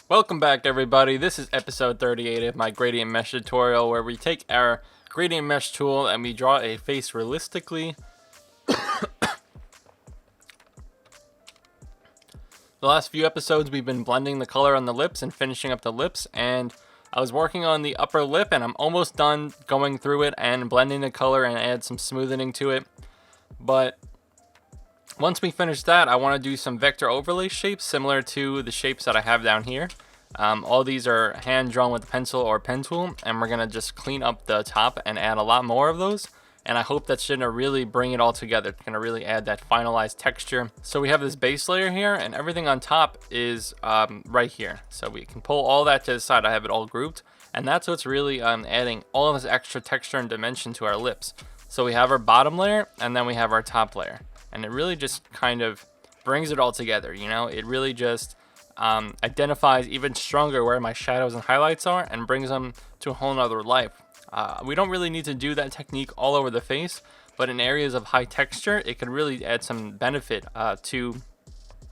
Welcome back, everybody. This is episode 38 of my gradient mesh tutorial, where we take our gradient mesh tool and we draw a face realistically. The last few episodes we've been blending the color on the lips and finishing up the lips, and I was working on the upper lip and I'm almost done going through it and blending the color and add some smoothing to it. But once we finish that, I want to do some vector overlay shapes similar to the shapes that I have down here. All these are hand drawn with a pencil or pen tool, and we're gonna just clean up the top and add a lot more of those. And I hope that's gonna really bring it all together. It's gonna really add that finalized texture. So we have this base layer here, and everything on top is right here. So we can pull all that to the side. I have it all grouped, and that's what's really adding all of this extra texture and dimension to our lips. So we have our bottom layer, and then we have our top layer. And it really just kind of brings it all together, you know? It really just identifies even stronger where my shadows and highlights are and brings them to a whole nother life. We don't really need to do that technique all over the face, but in areas of high texture, it could really add some benefit to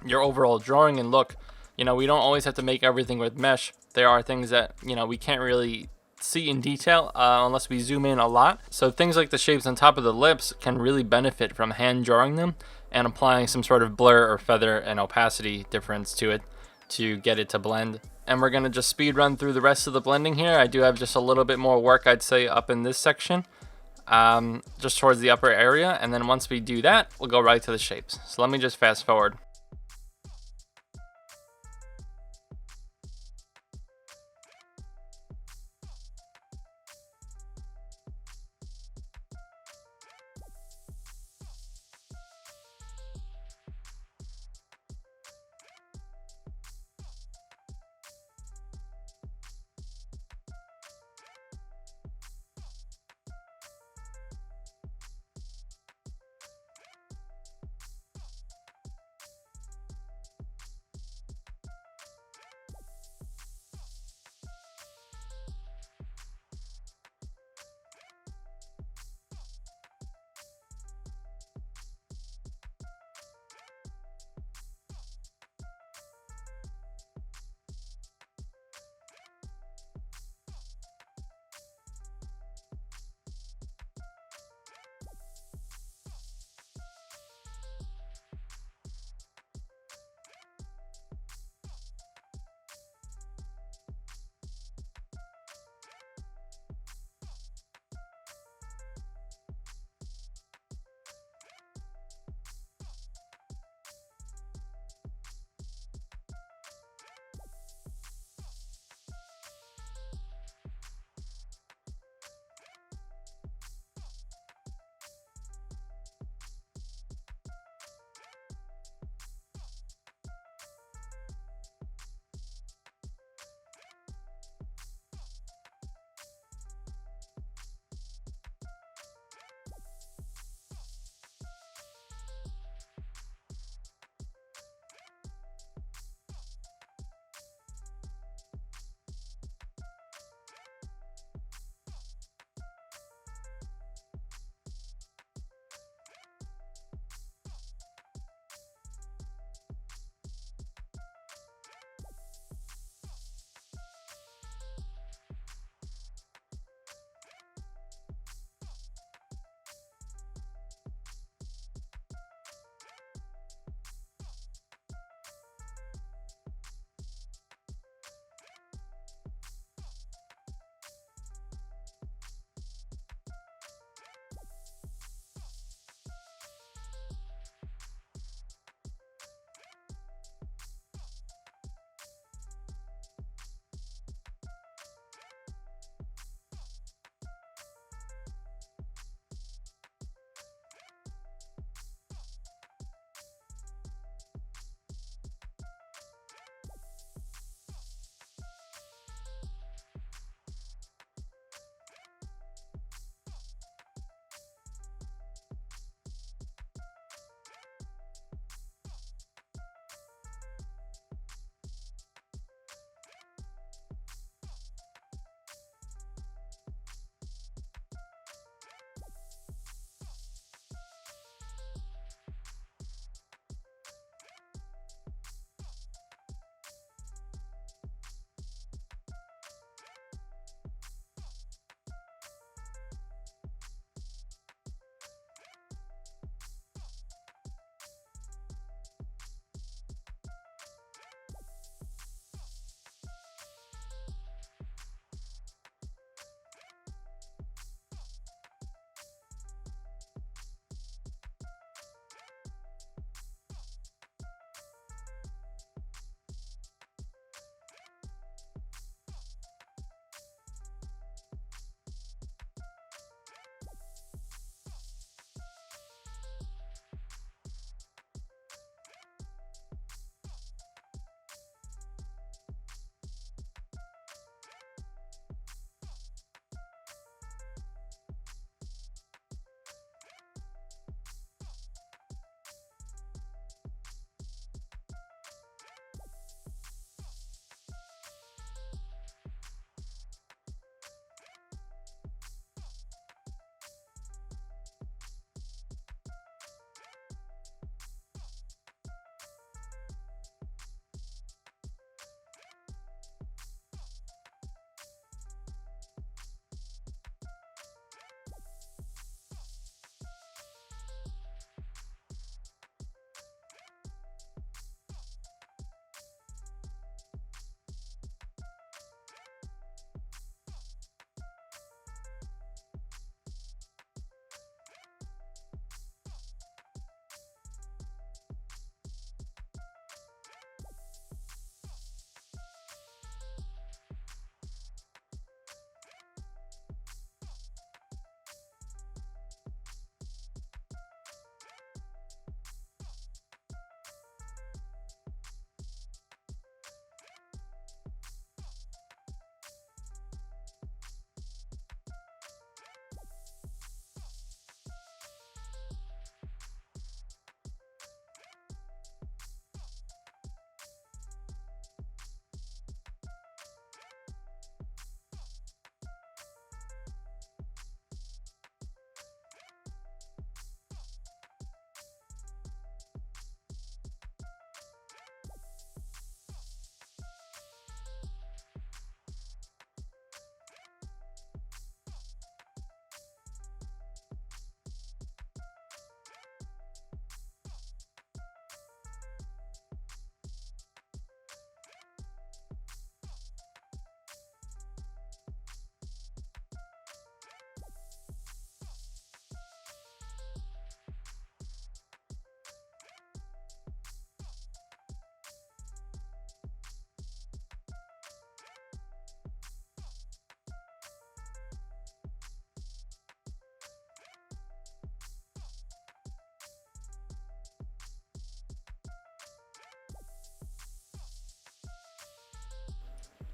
your overall drawing and look. You know, we don't always have to make everything with mesh. There are things that, you know, we can't really see in detail unless we zoom in a lot. So things like the shapes on top of the lips can really benefit from hand drawing them and applying some sort of blur or feather and opacity difference to it to get it to blend. And we're gonna just speed run through the rest of the blending here. I do have just a little bit more work, I'd say, up in this section, just towards the upper area. And then once we do that, we'll go right to the shapes. So let me just fast forward.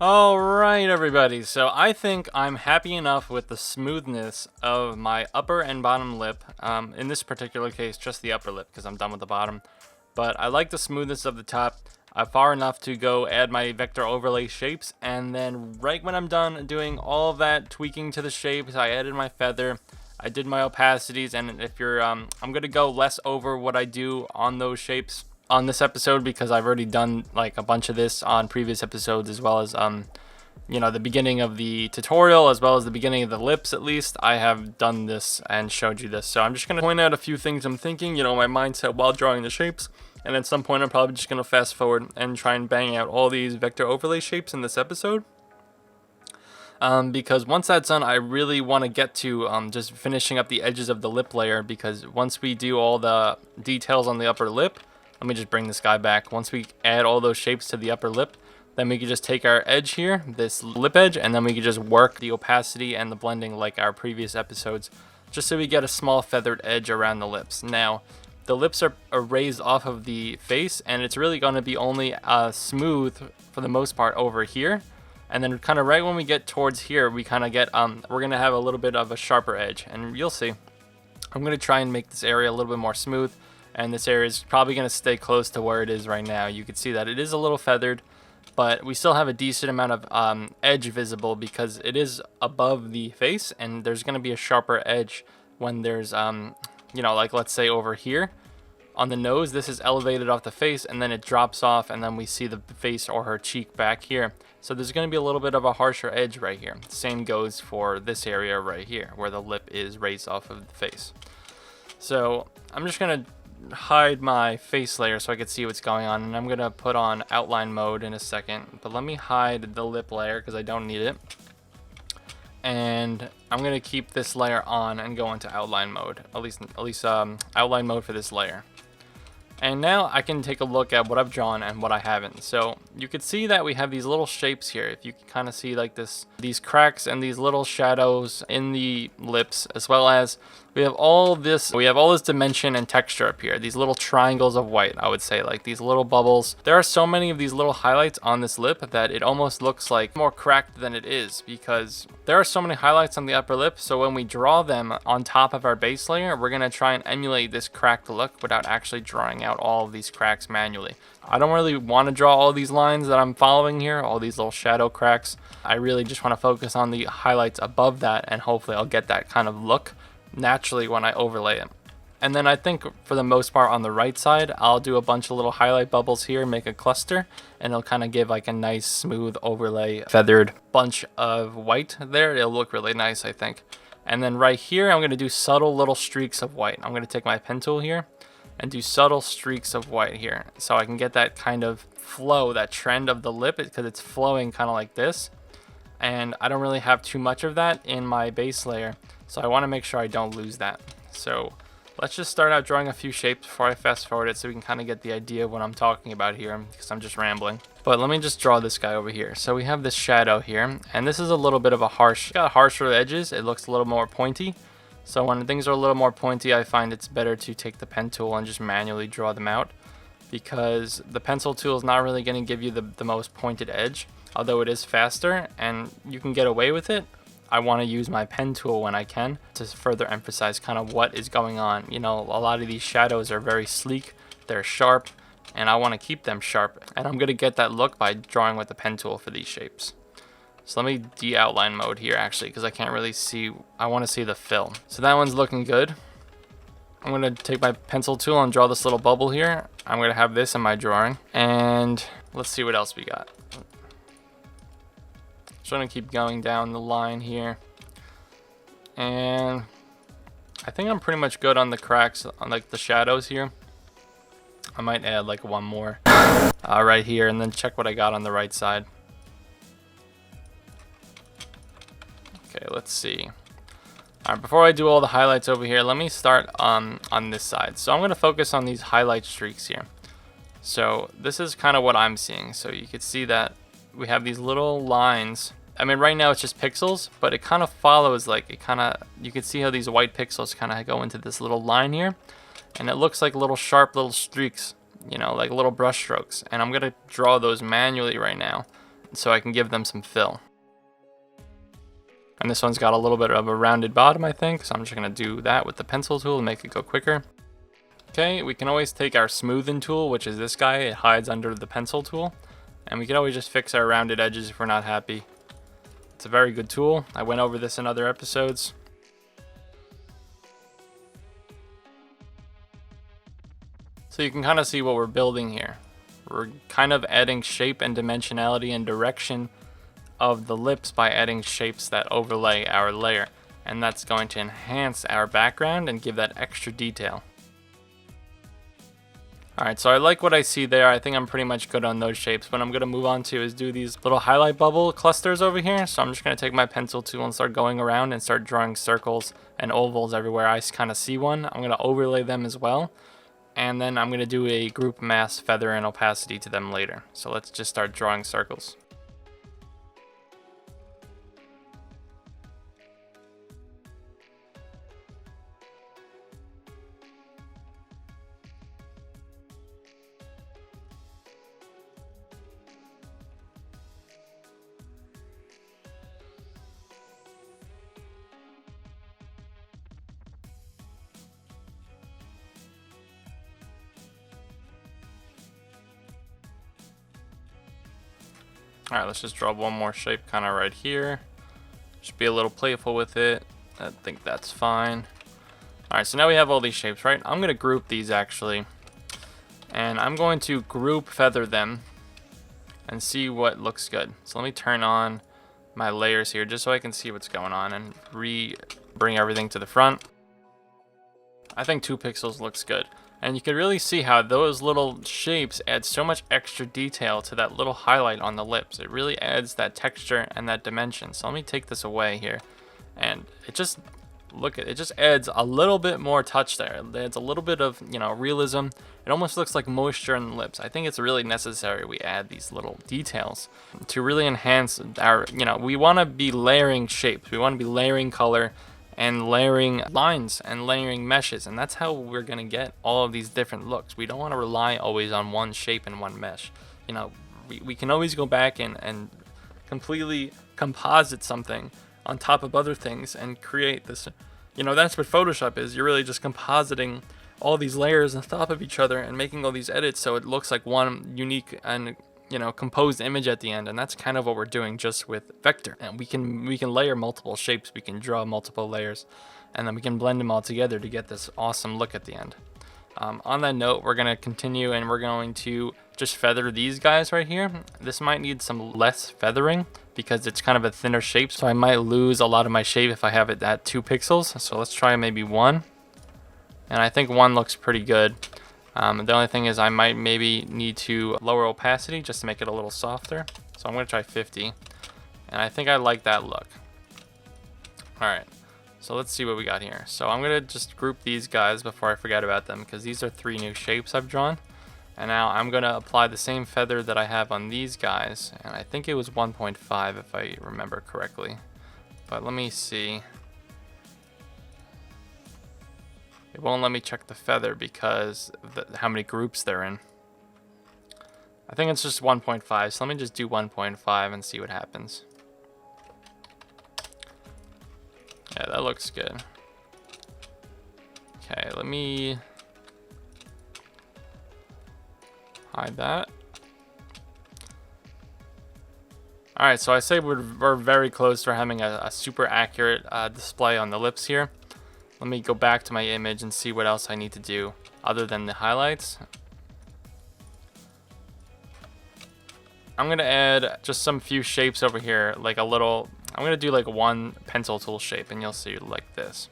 Alright everybody, so I think I'm happy enough with the smoothness of my upper and bottom lip. In this particular case, just the upper lip because I'm done with the bottom. But I like the smoothness of the top. Far enough to go add my vector overlay shapes, and then right when I'm done doing all of that tweaking to the shapes, I added my feather, I did my opacities, and if you're, I'm going to go less over what I do on those shapes on this episode because I've already done like a bunch of this on previous episodes, as well as you know, the beginning of the tutorial as well as the beginning of the lips. At least I have done this and showed you this, so I'm just going to point out a few things I'm thinking, you know, my mindset while drawing the shapes, and at some point I'm probably just going to fast forward and try and bang out all these vector overlay shapes in this episode. Because once that's done, I really want to get to just finishing up the edges of the lip layer, because once we do all the details on the upper lip, let me just bring this guy back. Once we add all those shapes to the upper lip, then we can just take our edge here, this lip edge, and then we can just work the opacity and the blending like our previous episodes, just so we get a small feathered edge around the lips. Now, the lips are raised off of the face, and it's really going to be only smooth for the most part over here. And then kind of right when we get towards here, we kind of get, we're going to have a little bit of a sharper edge, and you'll see. I'm going to try and make this area a little bit more smooth. And this area is probably going to stay close to where it is right now. You can see that it is a little feathered, but we still have a decent amount of edge visible because it is above the face, and there's going to be a sharper edge when there's, you know, like let's say over here on the nose, this is elevated off the face, and then it drops off, and then we see the face or her cheek back here. So there's going to be a little bit of a harsher edge right here. Same goes for this area right here where the lip is raised off of the face. So I'm just going to hide my face layer so I could see what's going on, and I'm gonna put on outline mode in a second, but let me hide the lip layer because I don't need it, and I'm gonna keep this layer on and go into outline mode, at least outline mode for this layer. And now I can take a look at what I've drawn and what I haven't. So you could see that we have these little shapes here. If you can kind of see like these cracks and these little shadows in the lips, as well as we have all this dimension and texture up here. These little triangles of white, I would say, like these little bubbles. There are so many of these little highlights on this lip that it almost looks like more cracked than it is, because there are so many highlights on the upper lip. So when we draw them on top of our base layer, we're gonna try and emulate this cracked look without actually drawing out all of these cracks manually. I don't really want to draw all these lines that I'm following here, all these little shadow cracks. I really just want to focus on the highlights above that, and hopefully I'll get that kind of look naturally when I overlay it. And then I think for the most part on the right side, I'll do a bunch of little highlight bubbles here, make a cluster, and it'll kind of give like a nice smooth overlay feathered bunch of white there. It'll look really nice, I think. And then right here, I'm going to do subtle little streaks of white. I'm going to take my pen tool here and do subtle streaks of white here, so I can get that kind of flow, that trend of the lip, because it's flowing kind of like this. And I don't really have too much of that in my base layer, so I want to make sure I don't lose that. So let's just start out drawing a few shapes before I fast forward it, so we can kind of get the idea of what I'm talking about here, because I'm just rambling. But let me just draw this guy over here. So we have this shadow here, and this is a little bit of a got harsher edges. It looks a little more pointy. So when things are a little more pointy, I find it's better to take the pen tool and just manually draw them out, because the pencil tool is not really going to give you the most pointed edge, although it is faster and you can get away with it. I want to use my pen tool when I can to further emphasize kind of what is going on. You know, a lot of these shadows are very sleek, they're sharp, and I want to keep them sharp. And I'm going to get that look by drawing with the pen tool for these shapes. So let me de-outline mode here actually, because I can't really see, I want to see the fill. So that one's looking good. I'm going to take my pencil tool and draw this little bubble here. I'm going to have this in my drawing. And let's see what else we got. Just going to keep going down the line here. And I think I'm pretty much good on the cracks, on like the shadows here. I might add like one more right here, and then check what I got on the right side. Okay, let's see. All right, before I do all the highlights over here, let me start on this side. So I'm going to focus on these highlight streaks here. So this is kind of what I'm seeing. So you can see that we have these little lines. I mean, right now it's just pixels, but it kind of follows, like it kind of, you can see how these white pixels kind of go into this little line here. And it looks like little sharp little streaks, you know, like little brush strokes. And I'm going to draw those manually right now. so I can give them some fill. And this one's got a little bit of a rounded bottom, I think, so I'm just gonna do that with the pencil tool to make it go quicker. Okay, we can always take our smoothing tool, which is this guy. It hides under the pencil tool, and we can always just fix our rounded edges if we're not happy. It's a very good tool. I went over this in other episodes. So you can kind of see what we're building here. We're kind of adding shape and dimensionality and direction of the lips by adding shapes that overlay our layer, and that's going to enhance our background and give that extra detail. Alright, so I like what I see there. I think I'm pretty much good on those shapes. What I'm going to move on to is do these little highlight bubble clusters over here. So I'm just going to take my pencil tool and start going around and start drawing circles and ovals everywhere I kind of see one. I'm going to overlay them as well. And then I'm going to do a group mask, feather, and opacity to them later. So let's just start drawing circles. Alright, let's just draw one more shape kind of right here. Just be a little playful with it. I think that's fine. Alright, so now we have all these shapes, right? I'm going to group these actually. And I'm going to group feather them and see what looks good. So let me turn on my layers here just so I can see what's going on and bring everything to the front. I think 2 pixels looks good. And you can really see how those little shapes add so much extra detail to that little highlight on the lips. It really adds that texture and that dimension. So let me take this away here. And it just, it just adds a little bit more touch there. It adds a little bit of, realism. It almost looks like moisture in the lips. I think it's really necessary we add these little details to really enhance our, we want to be layering shapes. We want to be layering color and layering lines and layering meshes, and that's how we're gonna get all of these different looks. We don't want to rely always on one shape and one mesh. We can always go back and completely composite something on top of other things and create this. That's what Photoshop is. You're really just compositing all these layers on top of each other and making all these edits so it looks like one unique and composed image at the end. And that's kind of what we're doing just with vector. And we can layer multiple shapes, we can draw multiple layers, and then we can blend them all together to get this awesome look at the end. On that note, we're going to continue and we're going to just feather these guys right here. This might need some less feathering because it's kind of a thinner shape, so I might lose a lot of my shape if I have it at 2 pixels. So let's try maybe 1. And I think 1 looks pretty good. The only thing is I might maybe need to lower opacity just to make it a little softer. So I'm going to try 50. And I think I like that look. Alright, so let's see what we got here. So I'm going to just group these guys before I forget about them, because these are 3 new shapes I've drawn. And now I'm going to apply the same feather that I have on these guys. And I think it was 1.5 if I remember correctly. But let me see. It won't let me check the feather because of how many groups they're in. I think it's just 1.5, so let me just do 1.5 and see what happens. Yeah, that looks good. Okay, let me hide that. Alright, so I say we're very close to having a super accurate display on the lips here. Let me go back to my image and see what else I need to do other than the highlights. I'm going to add just some few shapes over here, like a little, I'm going to do like 1 pencil tool shape, and you'll see like this.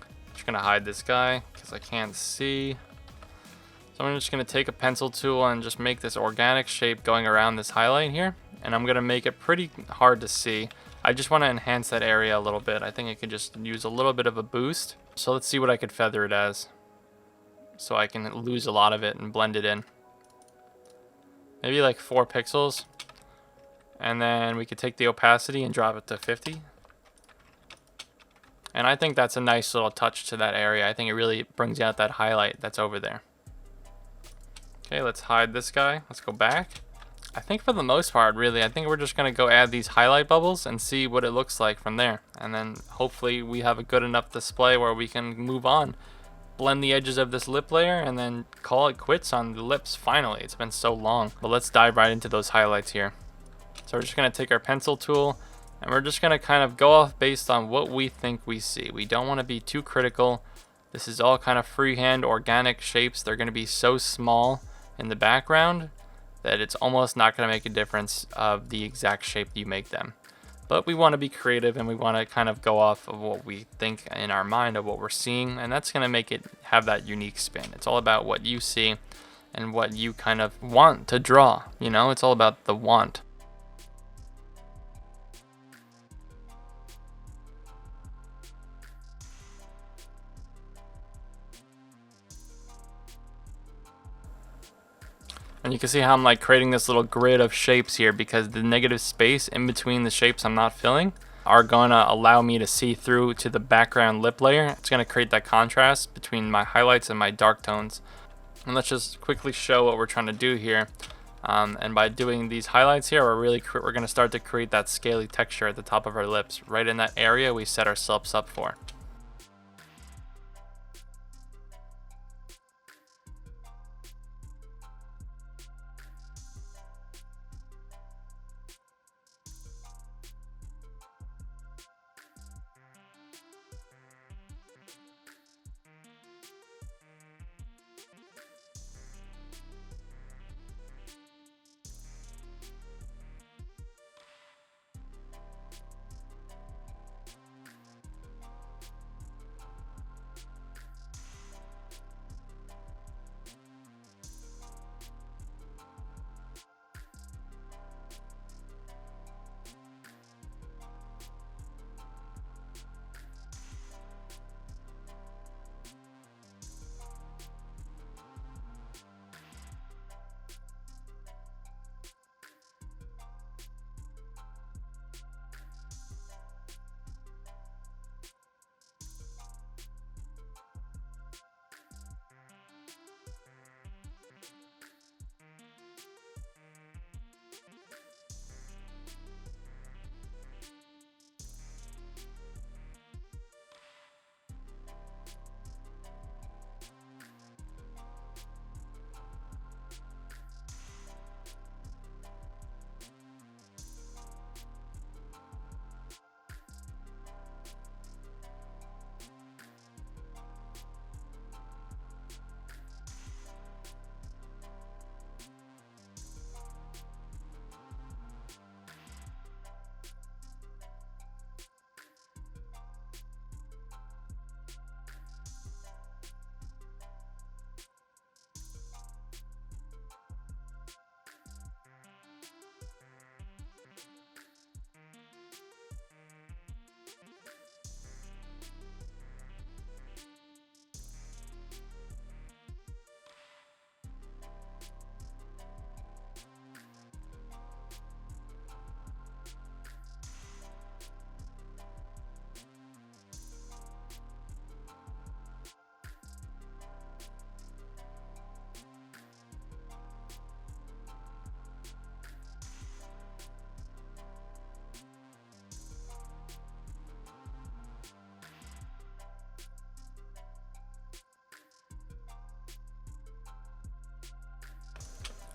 I'm just going to hide this guy because I can't see. So I'm just going to take a pencil tool and just make this organic shape going around this highlight here. And I'm going to make it pretty hard to see. I just want to enhance that area a little bit. I think it could just use a little bit of a boost. So let's see what I could feather it as, so I can lose a lot of it and blend it in. Maybe like 4 pixels. And then we could take the opacity and drop it to 50. And I think that's a nice little touch to that area. I think it really brings out that highlight that's over there. Okay, let's hide this guy. Let's go back. I think for the most part, really, I think we're just going to go add these highlight bubbles and see what it looks like from there. And then hopefully we have a good enough display where we can move on, blend the edges of this lip layer, and then call it quits on the lips finally. It's been so long. But let's dive right into those highlights here. So we're just going to take our pencil tool and we're just going to kind of go off based on what we think we see. We don't want to be too critical. This is all kind of freehand organic shapes. They're going to be so small in the background that it's almost not going to make a difference of the exact shape you make them. But we want to be creative and we want to kind of go off of what we think in our mind of what we're seeing, and that's going to make it have that unique spin. It's all about what you see and what you kind of want to draw, you know? It's all about the want. And you can see how I'm like creating this little grid of shapes here because the negative space in between the shapes I'm not filling are gonna allow me to see through to the background lip layer. It's gonna create that contrast between my highlights and my dark tones. And let's just quickly show what we're trying to do here. And by doing these highlights here, we're gonna start to create that scaly texture at the top of our lips, right in that area we set ourselves up for.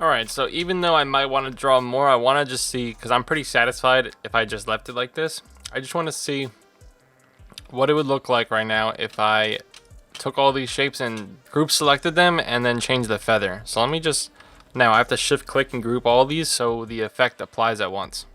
Alright, so even though I might want to draw more, I want to just see, because I'm pretty satisfied if I just left it like this. I just want to see what it would look like right now if I took all these shapes and group selected them and then changed the feather. So let me just, now I have to shift click and group all these so the effect applies at once.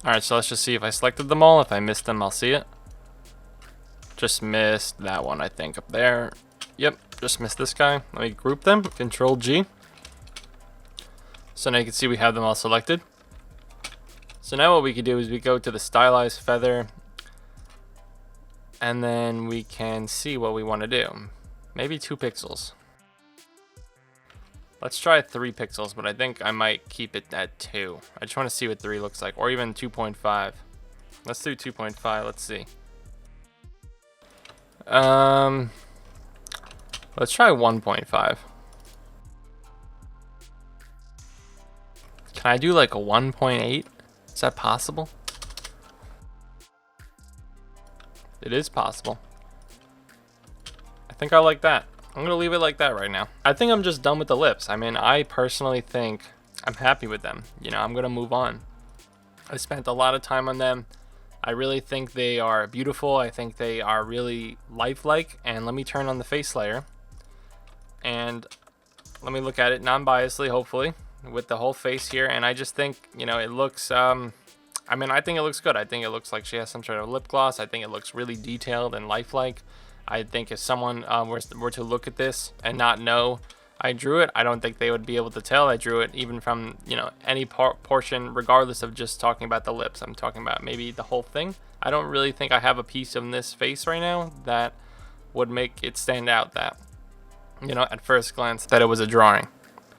Alright, so let's just see if I selected them all. If I missed them, I'll see it. Just missed that one, I think, up there. Yep, just missed this guy. Let me group them. Control G. So now you can see we have them all selected. So now what we can do is we go to the Stylize Feather, and then we can see what we want to do. Maybe 2 pixels. Let's try 3 pixels, but I think I might keep it at 2. I just want to see what 3 looks like, or even 2.5. Let's do 2.5. Let's see. Let's try 1.5. Can I do like a 1.8? Is that possible? It is possible. I think I like that. I'm gonna leave it like that right now. I think I'm just done with the lips. I mean, I personally think I'm happy with them. You know, I'm gonna move on. I spent a lot of time on them. I really think they are beautiful. I think they are really lifelike. And let me turn on the face layer. And let me look at it non-biasedly, hopefully, with the whole face here. And I just think, you know, it looks, I mean, I think it looks good. I think it looks like she has some sort of lip gloss. I think it looks really detailed and lifelike. I think if someone were to look at this and not know I drew it, I don't think they would be able to tell I drew it, even from, you know, any portion, regardless of just talking about the lips. I'm talking about maybe the whole thing. I don't really think I have a piece of this face right now that would make it stand out that, you know, at first glance, that it was a drawing.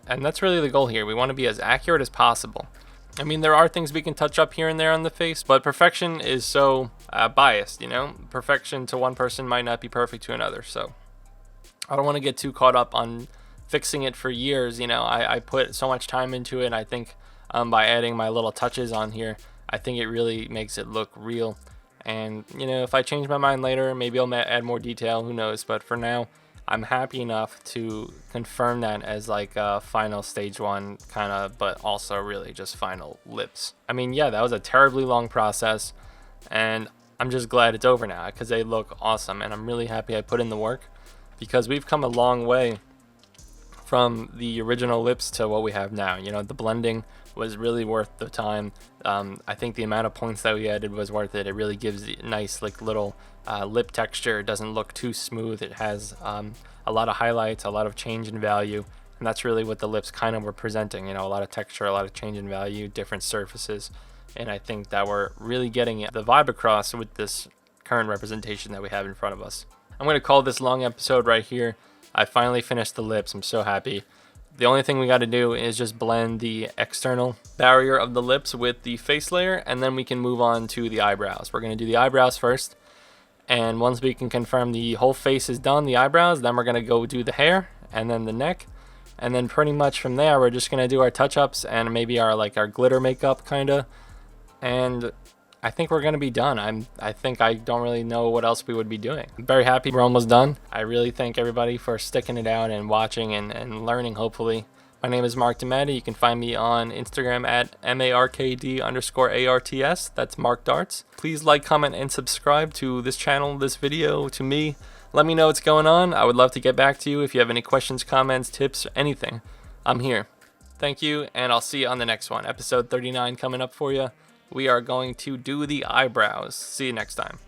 And that's really the goal here. We want to be as accurate as possible. I mean, there are things we can touch up here and there on the face, but perfection is so biased, you know? Perfection to one person might not be perfect to another, so I don't want to get too caught up on fixing it for years, you know? I put so much time into it, and I think by adding my little touches on here, I think it really makes it look real. And, you know, if I change my mind later, maybe I'll add more detail, who knows? But for now, I'm happy enough to confirm that as like a final stage 1 kind of, but also really just final lips. I mean, yeah, that was a terribly long process, and I'm just glad it's over now because they look awesome, and I'm really happy I put in the work because we've come a long way from the original lips to what we have now. You know, the blending was really worth the time. I think the amount of points that we added was worth it. It really gives a nice like little lip texture. It doesn't look too smooth. It has a lot of highlights, a lot of change in value, and that's really what the lips kind of were presenting. You know, a lot of texture, a lot of change in value, different surfaces, and I think that we're really getting the vibe across with this current representation that we have in front of us. I'm going to call this long episode right here. I finally finished the lips. I'm so happy. The only thing we got to do is just blend the external barrier of the lips with the face layer, and then we can move on to the eyebrows. We're going to do the eyebrows first, and once we can confirm the whole face is done, the eyebrows, then we're going to go do the hair and then the neck, and then pretty much from there we're just going to do our touch-ups and maybe our glitter makeup kind of, and I think we're going to be done. I think I don't really know what else we would be doing. I'm very happy we're almost done. I really thank everybody for sticking it out and watching and learning, hopefully. My name is Mark DiMattei. You can find me on Instagram at MARKD_ARTS. That's Mark Darts. Please like, comment, and subscribe to this channel, this video, to me. Let me know what's going on. I would love to get back to you if you have any questions, comments, tips, anything. I'm here. Thank you, and I'll see you on the next one. Episode 39 coming up for you. We are going to do the eyebrows. See you next time.